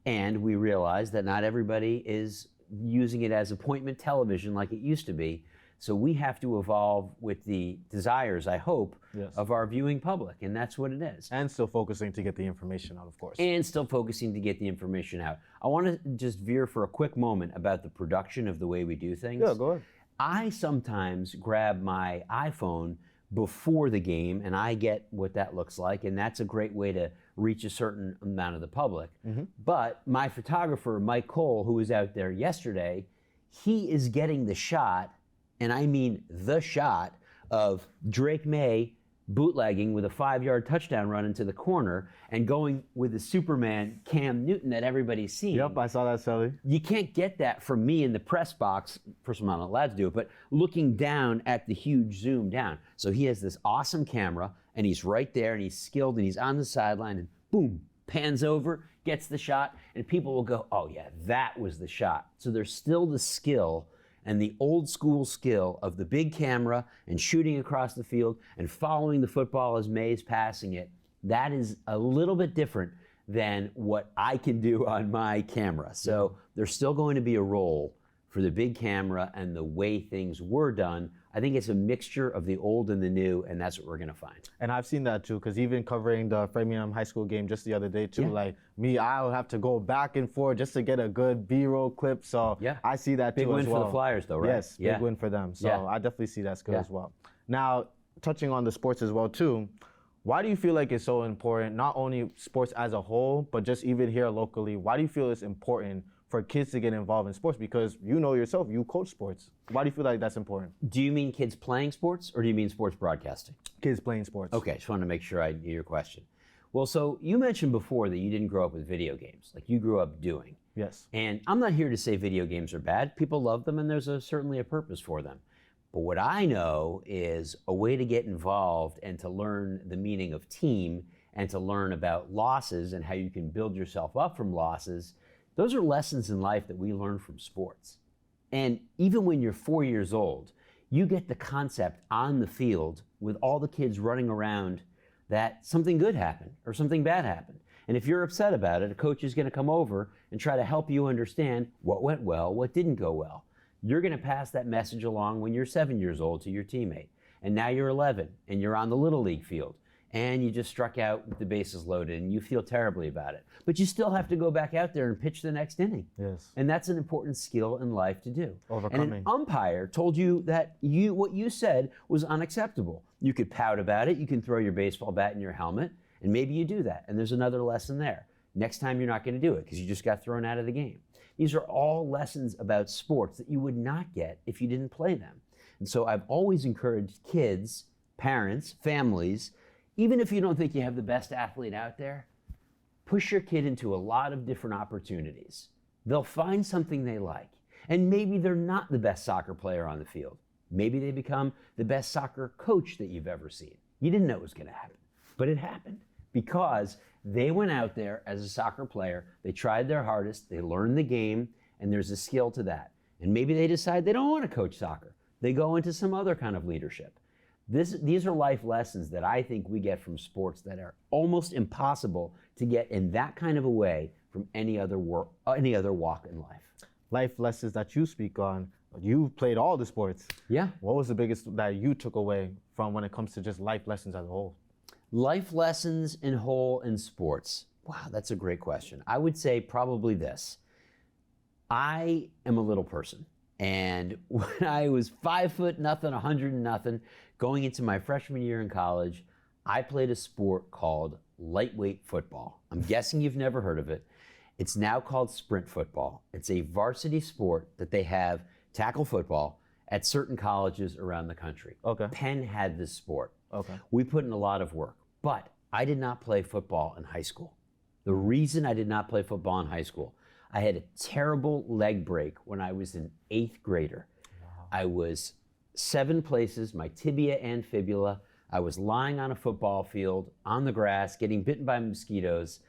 And we realize that not everybody is using it as appointment television like it used to be. So we have to evolve with the desires, I hope, of our viewing public, and that's what it is. And still focusing to get the information out, of course. And still focusing to get the information out. I want to just veer for a quick moment about the production of the way we do things. Yeah, go ahead. I sometimes grab my iPhone before the game, and I get what that looks like, and that's a great way to reach a certain amount of the public. But my photographer, Mike Cole, who was out there yesterday, he is getting the shot, and I mean the shot, of Drake May bootlegging with a 5-yard touchdown run into the corner and going with the Superman Cam Newton that everybody's seen. Yep, I saw that, Sally. You can't get that from me in the press box. First of all, I'm not allowed to do it, but looking down at the huge zoom down. So he has this awesome camera, and he's right there, and he's skilled, and he's on the sideline, and boom, pans over, gets the shot, and people will go, oh yeah, that was the shot. So there's still the skill and the old school skill of the big camera and shooting across the field and following the football as May's passing it. That is a little bit different than what I can do on my camera. So there's still going to be a role for the big camera and the way things were done. I think it's a mixture of the old and the new, and that's what we're going to find. And I've seen that too, because even covering the Framingham High School game just the other day too, like me, I'll have to go back and forth just to get a good B-roll clip. So I see that big too win as well. for the Flyers though, right? Yes, big win for them. So I definitely see that skill as well. Now, touching on the sports as well too, why do you feel like it's so important, not only sports as a whole, but just even here locally, why do you feel it's important for kids to get involved in sports? Because you know yourself, you coach sports. Why do you feel like that's important? Do you mean kids playing sports, or do you mean sports broadcasting? Kids playing sports. Okay, just wanted to make sure I knew your question. Well, so you mentioned before that you didn't grow up with video games, like you grew up doing. Yes. And I'm not here to say video games are bad. People love them, and there's certainly a purpose for them. But what I know is a way to get involved and to learn the meaning of team and to learn about losses and how you can build yourself up from losses. Those are lessons in life that we learn from sports. And even when you're 4 years old, you get the concept on the field with all the kids running around that something good happened or something bad happened. And if you're upset about it, a coach is going to come over and try to help you understand what went well, what didn't go well. You're going to pass that message along when you're 7 years old to your teammate. And now you're 11 and you're on the Little League field and you just struck out with the bases loaded and you feel terribly about it. But you still have to go back out there and pitch the next inning. Yes. And that's an important skill in life to do. Overcoming. And an umpire told you that what you said was unacceptable. You could pout about it. You can throw your baseball bat in your helmet, and maybe you do that. And there's another lesson there. Next time you're not going to do it because you just got thrown out of the game. These are all lessons about sports that you would not get if you didn't play them. And so I've always encouraged kids, parents, families, even if you don't think you have the best athlete out there, push your kid into a lot of different opportunities. They'll find something they like. And maybe they're not the best soccer player on the field. Maybe they become the best soccer coach that you've ever seen. You didn't know it was going to happen, but it happened because they went out there as a soccer player, they tried their hardest, they learned the game, and there's a skill to that. And maybe they decide they don't want to coach soccer. They go into some other kind of leadership. These are life lessons that I think we get from sports that are almost impossible to get in that kind of a way from any other walk in life. Life lessons that you speak on, you've played all the sports. Yeah. What was the biggest that you took away from when it comes to just life lessons as a whole? Life lessons in whole in sports. Wow, that's a great question. I would say probably this. I am a little person. And when I was 5'0", 100 going into my freshman year in college, I played a sport called lightweight football. I'm guessing you've never heard of it. It's now called sprint football. It's a varsity sport that they have tackle football at certain colleges around the country. Okay. Penn had this sport. Okay. We put in a lot of work, but I did not play football in high school. The reason I did not play football in high school, I had a terrible leg break when I was an 8th grader. Wow. I was 7 places, my tibia and fibula. I was lying on a football field on the grass, getting bitten by mosquitoes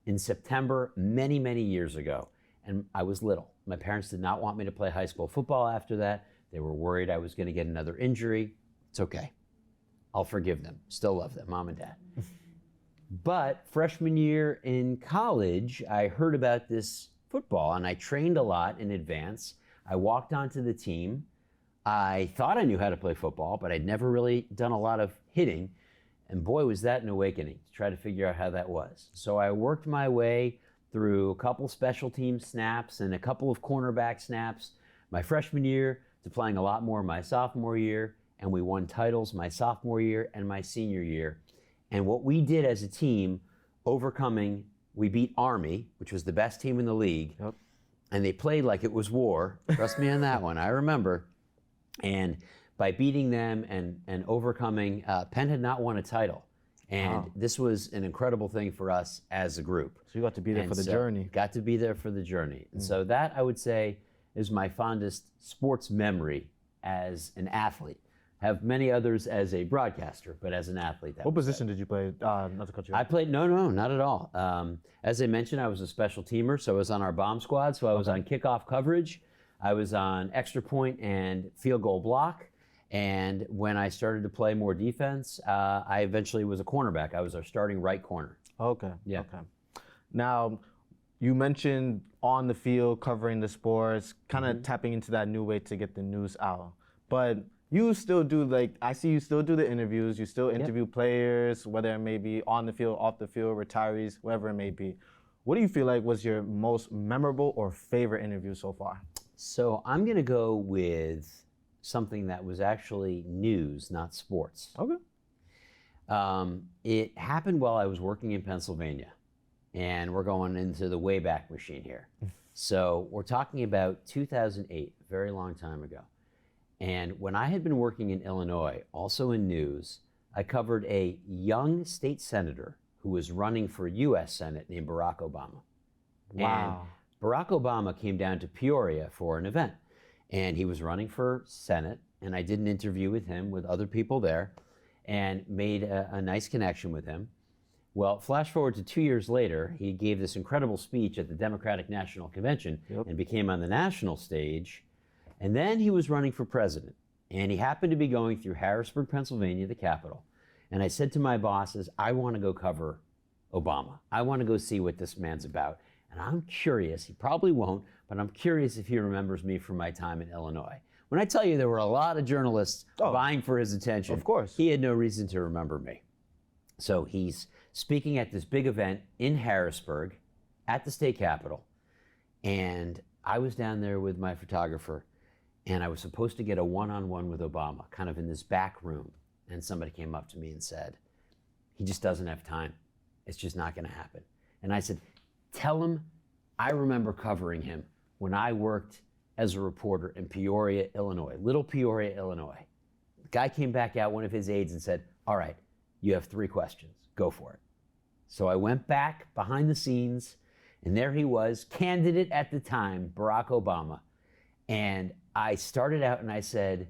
in September many, many years ago. And I was little. My parents did not want me to play high school football after that. They were worried I was going to get another injury. It's okay. I'll forgive them. Still love them, mom and dad. But freshman year in college, I heard about this football and I trained a lot in advance. I walked onto the team. I thought I knew how to play football, but I'd never really done a lot of hitting. And boy, was that an awakening to try to figure out how that was. So I worked my way through a couple special team snaps and a couple of cornerback snaps my freshman year to playing a lot more my sophomore year. And we won titles my sophomore year and my senior year. And what we did as a team, we beat Army, which was the best team in the league. Yep. And they played like it was war. Trust me on that one, I remember. And by beating them and overcoming, Penn had not won a title. And this was an incredible thing for us as a group. So you got to be there for the journey. Got to be there for the journey. And so that, I would say, is my fondest sports memory as an athlete. Have many others as a broadcaster, but as an athlete. What position did you play? Not to cut you off. I played, no, not at all. As I mentioned, I was a special teamer, so I was on our bomb squad, so I was on kickoff coverage. I was on extra point and field goal block. And when I started to play more defense, I eventually was a cornerback. I was our starting right corner. Okay. Yeah. Okay. Now, you mentioned on the field covering the sports, kind of tapping into that new way to get the news out. But you still do, I see you still do the interviews. You still interview players, whether it may be on the field, off the field, retirees, whatever it may be. What do you feel like was your most memorable or favorite interview so far? So I'm going to go with something that was actually news, not sports. Okay. It happened while I was working in Pennsylvania, and we're going into the Wayback Machine here. So we're talking about 2008, a very long time ago. And when I had been working in Illinois, also in news, I covered a young state senator who was running for U.S. Senate named Barack Obama. Wow. And Barack Obama came down to Peoria for an event, and he was running for Senate, and I did an interview with him with other people there and made a nice connection with him. Well, flash forward to 2 years later, he gave this incredible speech at the Democratic National Convention and became on the national stage. And then he was running for president, and he happened to be going through Harrisburg, Pennsylvania, the capital. And I said to my bosses, I want to go cover Obama. I want to go see what this man's about. And I'm curious, he probably won't, but I'm curious if he remembers me from my time in Illinois. When I tell you there were a lot of journalists vying for his attention, of course, he had no reason to remember me. So he's speaking at this big event in Harrisburg at the state capitol. And I was down there with my photographer, and I was supposed to get a one-on-one with Obama, kind of in this back room. And somebody came up to me and said, he just doesn't have time. It's just not going to happen. And I said, tell him I remember covering him when I worked as a reporter in Peoria, Illinois, little Peoria, Illinois. The guy came back out, one of his aides, and said, all right, you have 3 questions. Go for it. So I went back behind the scenes, and there he was, candidate at the time, Barack Obama. And I started out and I said,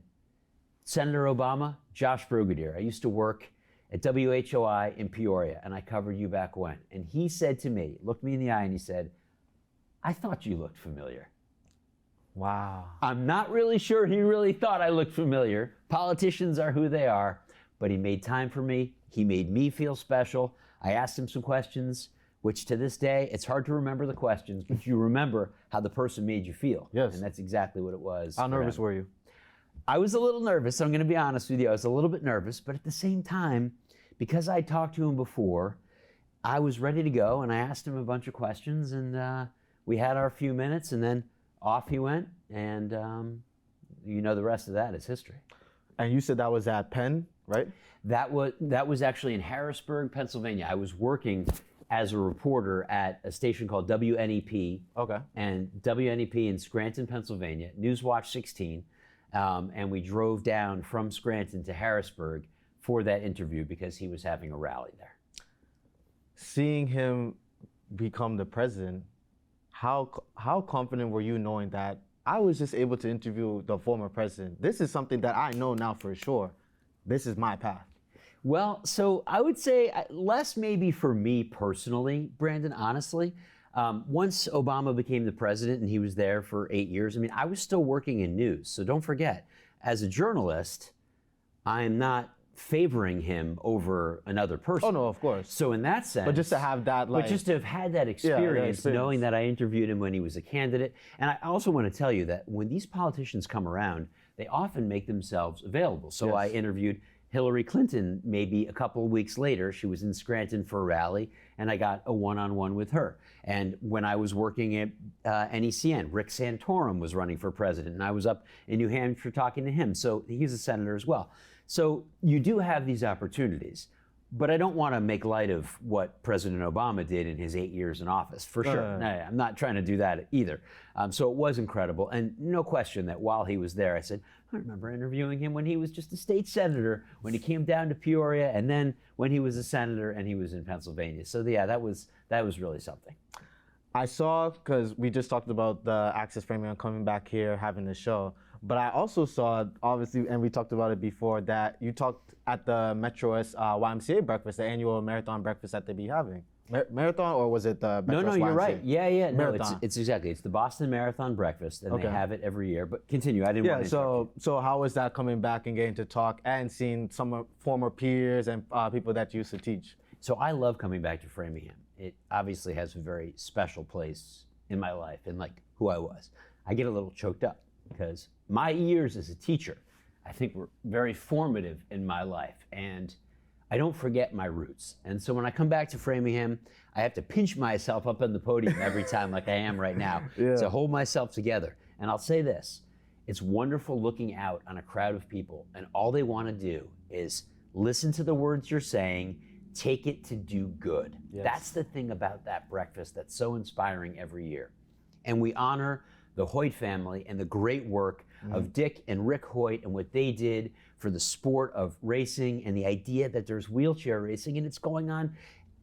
Senator Obama, Josh Brogadir. I used to work at WHOI in Peoria, and I covered you back when. And he said to me, looked me in the eye, and he said, I thought you looked familiar. Wow. I'm not really sure he really thought I looked familiar. Politicians are who they are, but he made time for me. He made me feel special. I asked him some questions, which to this day, it's hard to remember the questions, but you remember how the person made you feel. Yes. And that's exactly what it was. How nervous were you? I was a little nervous. I'm going to be honest with you. I was a little bit nervous, but at the same time, because I talked to him before, I was ready to go, and I asked him a bunch of questions, and we had our few minutes, and then off he went, and you know the rest of that is history. And you said that was at Penn, right? That was actually in Harrisburg, Pennsylvania. I was working as a reporter at a station called WNEP. Okay. And WNEP in Scranton, Pennsylvania, Newswatch 16. And we drove down from Scranton to Harrisburg for that interview because he was having a rally there. Seeing him become the president, how confident were you knowing that I was just able to interview the former president? This is something that I know now for sure. This is my path. Well, so I would say less maybe for me personally, Brandon, honestly. Once Obama became the president and he was there for 8 years, I mean, I was still working in news. So don't forget, as a journalist, I'm not favoring him over another person. Oh, no, of course. So in that sense. But just to have that, But just to have had that experience, knowing that I interviewed him when he was a candidate. And I also want to tell you that when these politicians come around, they often make themselves available. So I interviewed Hillary Clinton maybe a couple of weeks later. She was in Scranton for a rally, and I got a one-on-one with her. And when I was working at NECN, Rick Santorum was running for president, and I was up in New Hampshire talking to him. So he's a senator as well. So you do have these opportunities, but I don't want to make light of what President Obama did in his 8 years in office, for sure. No, I'm not trying to do that either. So it was incredible, and no question that while he was there, I said, I remember interviewing him when he was just a state senator, when he came down to Peoria, and then when he was a senator and he was in Pennsylvania. So yeah, that was really something. I saw, because we just talked about the Access Framingham coming back here, having the show, but I also saw, obviously, and we talked about it before, that you talked at the Metro YMCA breakfast, the annual marathon breakfast that they be having. Marathon, or was it the Metro No, you're YMCA? right. Yeah. No, Marathon. it's exactly. It's the Boston Marathon Breakfast, and they have it every year. But continue. I didn't want to interrupt you. So how was that coming back and getting to talk and seeing some former peers and people that you used to teach? So I love coming back to Framingham. it obviously has a very special place in my life and like who I was. I get a little choked up because my years as a teacher, I think, were very formative in my life, and I don't forget my roots. And so when I come back to Framingham, I have to pinch myself up on the podium every time like I am right now to hold myself together. And I'll say this, it's wonderful looking out on a crowd of people and all they want to do is listen to the words you're saying, take it to do good. Yes. That's the thing about that breakfast that's so inspiring every year. And we honor the Hoyt family and the great work of Dick and Rick Hoyt and what they did for the sport of racing and the idea that there's wheelchair racing and it's going on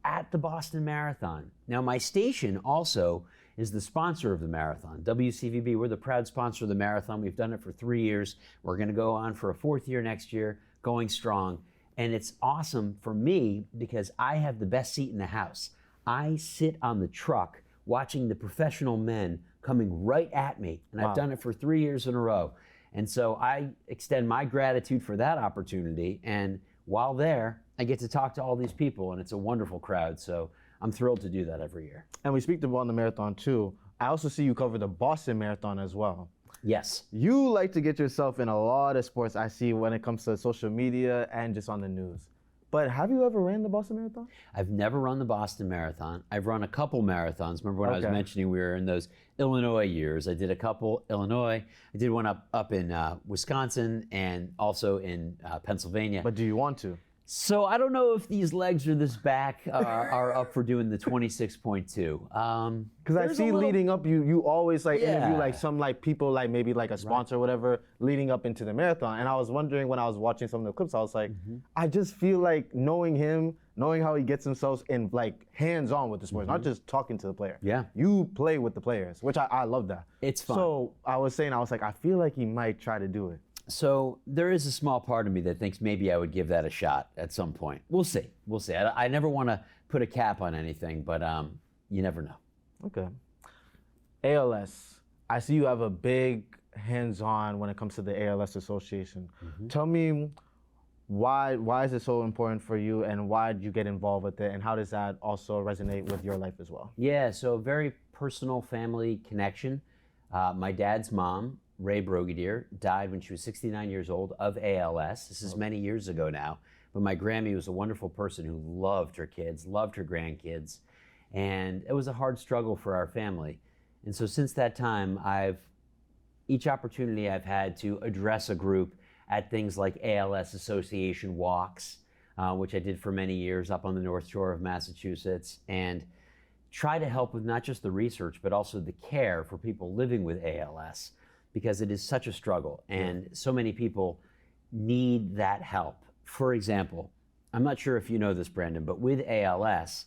at the Boston Marathon. Now my station also is the sponsor of the marathon. WCVB, we're the proud sponsor of the marathon. We've done it for 3 years. We're gonna go on for a 4th year next year, going strong. And it's awesome for me because I have the best seat in the house. I sit on the truck watching the professional men coming right at me. And I've done it for 3 years in a row. And so I extend my gratitude for that opportunity. And while there, I get to talk to all these people and it's a wonderful crowd. So I'm thrilled to do that every year. And we speak about the marathon too. I also see you cover the Boston Marathon as well. Yes. You like to get yourself in a lot of sports I see when it comes to social media and just on the news. But have you ever ran the Boston Marathon? I've never run the Boston Marathon. I've run a couple marathons. Remember when I was mentioning we were in those Illinois years? I did a couple Illinois. I did one up in Wisconsin and also in Pennsylvania. But do you want to? So I don't know if these legs or this back are up for doing the 26.2. Because I see leading up, you always like interview like some like people like maybe like a sponsor or whatever leading up into the marathon. And I was wondering when I was watching some of the clips, I was like, I just feel like knowing him, knowing how he gets himself in like hands-on with the sports, not just talking to the player. Yeah. You play with the players, which I love that. It's fun. So I was like, I feel like he might try to do it. So there is a small part of me that thinks maybe I would give that a shot at some point. We'll see. We'll see. I never want to put a cap on anything, but you never know. Okay. ALS. I see you have a big hands-on when it comes to the ALS Association. Tell me why is it so important for you and why did you get involved with it and how does that also resonate with your life as well? Yeah, so a very personal family connection. My dad's mom, Ray Brogadir, died when she was 69 years old of ALS. This is many years ago now. But my Grammy was a wonderful person who loved her kids, loved her grandkids. And it was a hard struggle for our family. And so since that time, each opportunity I've had to address a group at things like ALS Association walks, which I did for many years up on the North Shore of Massachusetts, and try to help with not just the research, but also the care for people living with ALS, because it is such a struggle and so many people need that help. For example, I'm not sure if you know this, Brandon, but with ALS,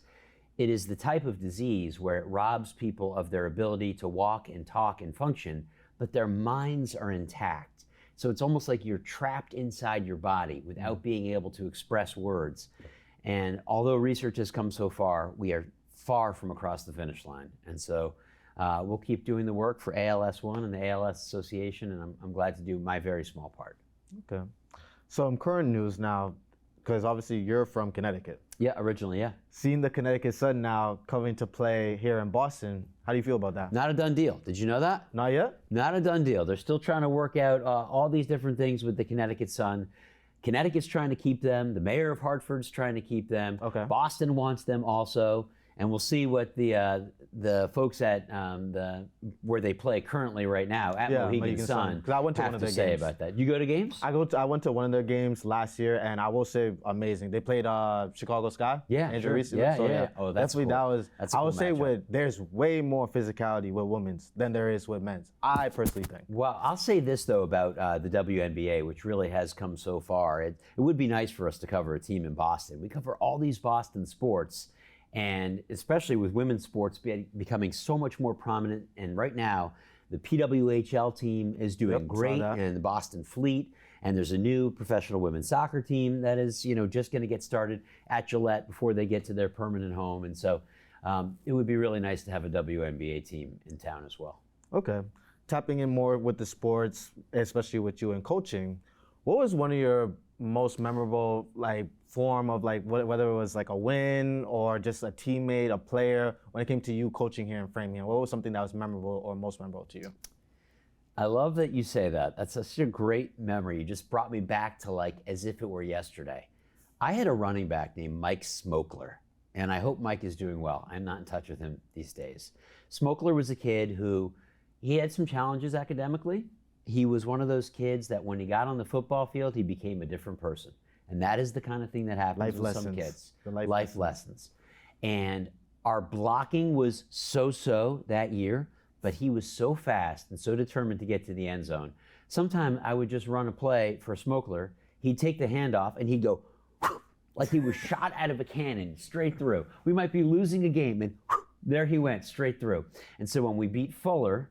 it is the type of disease where it robs people of their ability to walk and talk and function, but their minds are intact. So it's almost like you're trapped inside your body without being able to express words. And although research has come so far, we are far from across the finish line. And so we'll keep doing the work for ALS1 and the ALS Association, and I'm glad to do my very small part. Okay. So in current news now, because obviously you're from Connecticut. Yeah, originally, yeah. Seeing the Connecticut Sun now coming to play here in Boston, how do you feel about that? Not a done deal. Did you know that? Not yet? Not a done deal. They're still trying to work out all these different things with the Connecticut Sun. Connecticut's trying to keep them. The mayor of Hartford's trying to keep them. Okay. Boston wants them also. And we'll see what the folks at where they play currently right now at Mohegan Sun I went to one of their say games. about that. You go to games? I went to one of their games last year, and I will say amazing. They played Chicago Sky. Yeah, Andrew sure. Reese. Yeah, so, yeah. Oh, that's definitely cool. That's I would say there's way more physicality with women's than there is with men's. I personally think. Well, I'll say this though about the WNBA, which really has come so far. It would be nice for us to cover a team in Boston. We cover all these Boston sports. And especially with women's sports becoming so much more prominent. And right now, the PWHL team is doing great, and the Boston Fleet. And there's a new professional women's soccer team that is, just going to get started at Gillette before they get to their permanent home. And so it would be really nice to have a WNBA team in town as well. Okay. Tapping in more with the sports, especially with you in coaching, What was one of your most memorable like form of like whether it was like a win or just a teammate, a player, when it came to you coaching here in Framingham? What was something that was memorable or most memorable to you? I love that you say that. That's such a great memory. You just brought me back to like as if it were yesterday. I had a running back named Mike Smokler, and I hope Mike is doing well. I'm not in touch with him these days. Smokler was a kid who, he had some challenges academically. He was one of those kids that when he got on the football field, he became a different person. And that is the kind of thing that happens with some kids. Life lessons. And our blocking was so-so that year, but he was so fast and so determined to get to the end zone. Sometimes I would just run a play for Smokler. He'd take the handoff and he'd go like he was shot out of a cannon straight through. We might be losing a game and there he went straight through. And so when we beat Fuller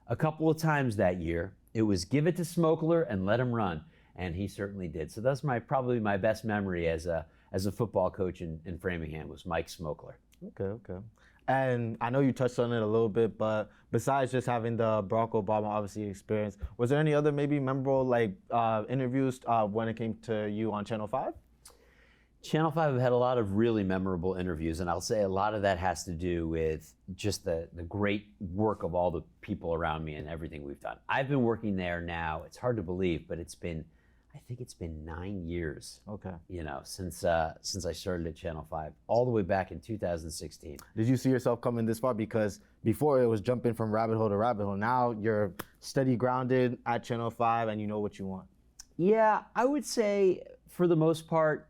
a couple of times that year, it was give it to Smokler and let him run. And he certainly did. So that's probably my best memory as a football coach in Framingham was Mike Smokler. Okay. And I know you touched on it a little bit, but besides just having the Barack Obama obviously experience, was there any other maybe memorable like interviews when it came to you on Channel 5? Channel 5 have had a lot of really memorable interviews, and I'll say a lot of that has to do with just the great work of all the people around me and everything we've done. I've been working there now, it's hard to believe, but I think it's been 9 years. Okay. Since I started at Channel 5, all the way back in 2016. Did you see yourself coming this far? Because before it was jumping from rabbit hole to rabbit hole. Now you're steady grounded at Channel 5 and you know what you want. Yeah, I would say for the most part,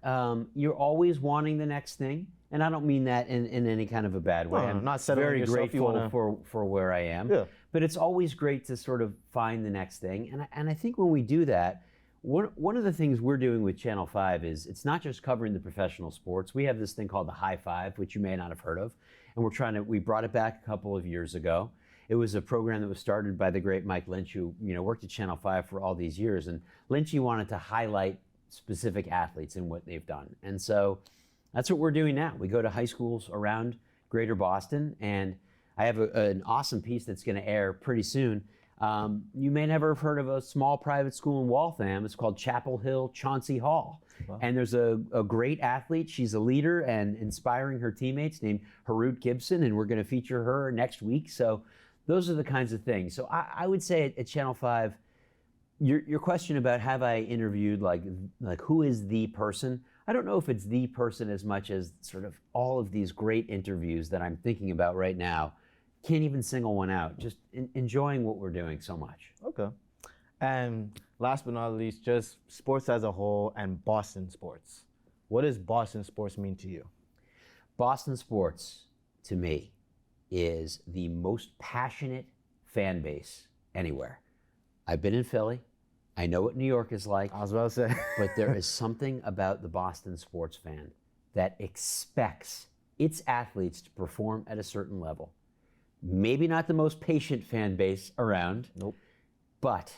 you're always wanting the next thing. And I don't mean that in any kind of a bad way. I'm not settling very yourself, grateful for where I am. Yeah. But it's always great to sort of find the next thing. And I think when we do that, one of the things we're doing with Channel 5 is it's not just covering the professional sports. We have this thing called the High Five, which you may not have heard of. And we brought it back a couple of years ago. It was a program that was started by the great Mike Lynch, who worked at Channel 5 for all these years. And Lynchy wanted to highlight specific athletes and what they've done. And so that's what we're doing now. We go to high schools around Greater Boston, and I have an awesome piece that's going to air pretty soon. You may never have heard of a small private school in Waltham. It's called Chapel Hill Chauncey Hall. Wow. And there's a great athlete. She's a leader and inspiring her teammates named Harut Gibson, and we're going to feature her next week. So those are the kinds of things. So I would say at Channel 5, your question about have I interviewed like who is the person? I don't know if it's the person as much as sort of all of these great interviews that I'm thinking about right now. Can't even single one out. Just enjoying what we're doing so much. Okay. And last but not least, just sports as a whole and Boston sports. What does Boston sports mean to you? Boston sports, to me, is the most passionate fan base anywhere. I've been in Philly. I know what New York is like. I was about to say. But there is something about the Boston sports fan that expects its athletes to perform at a certain level. Maybe not the most patient fan base around. Nope. But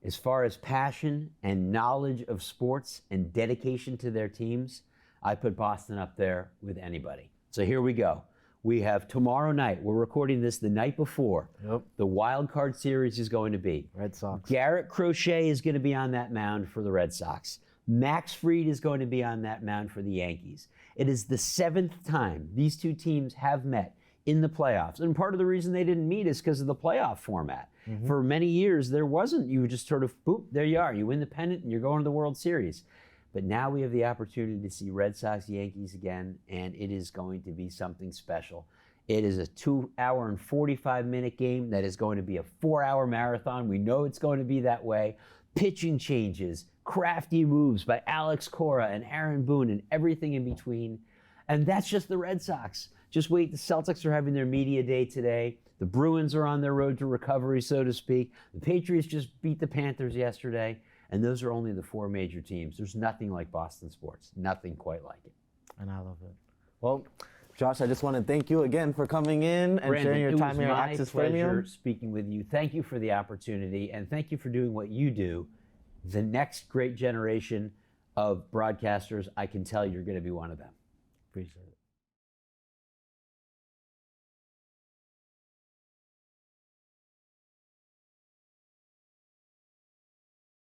as far as passion and knowledge of sports and dedication to their teams, I put Boston up there with anybody. So here we go. We have tomorrow night. We're recording this the night before. Yep. The wild card series is going to be. Red Sox. Garrett Crochet is going to be on that mound for the Red Sox. Max Fried is going to be on that mound for the Yankees. It is the 7th time these two teams have met in the playoffs. And part of the reason they didn't meet is because of the playoff format. Mm-hmm. For many years, there wasn't. You just sort of, boop, there you are. You win the pennant and you're going to the World Series. But now we have the opportunity to see Red Sox, Yankees again, and it is going to be something special. It is a 2-hour and 45-minute game that is going to be a 4-hour marathon. We know it's going to be that way. Pitching changes, crafty moves by Alex Cora and Aaron Boone and everything in between. And that's just the Red Sox. Just wait, the Celtics are having their media day today. The Bruins are on their road to recovery, so to speak. The Patriots just beat the Panthers yesterday. And those are only the 4 major teams. There's nothing like Boston sports. Nothing quite like it. And I love it. Well, Josh, I just want to thank you again for coming in and Brandon, sharing your time here at Access Framingham. It was my pleasure speaking with you. Thank you for the opportunity, and thank you for doing what you do. The next great generation of broadcasters, I can tell you're going to be one of them. Appreciate it.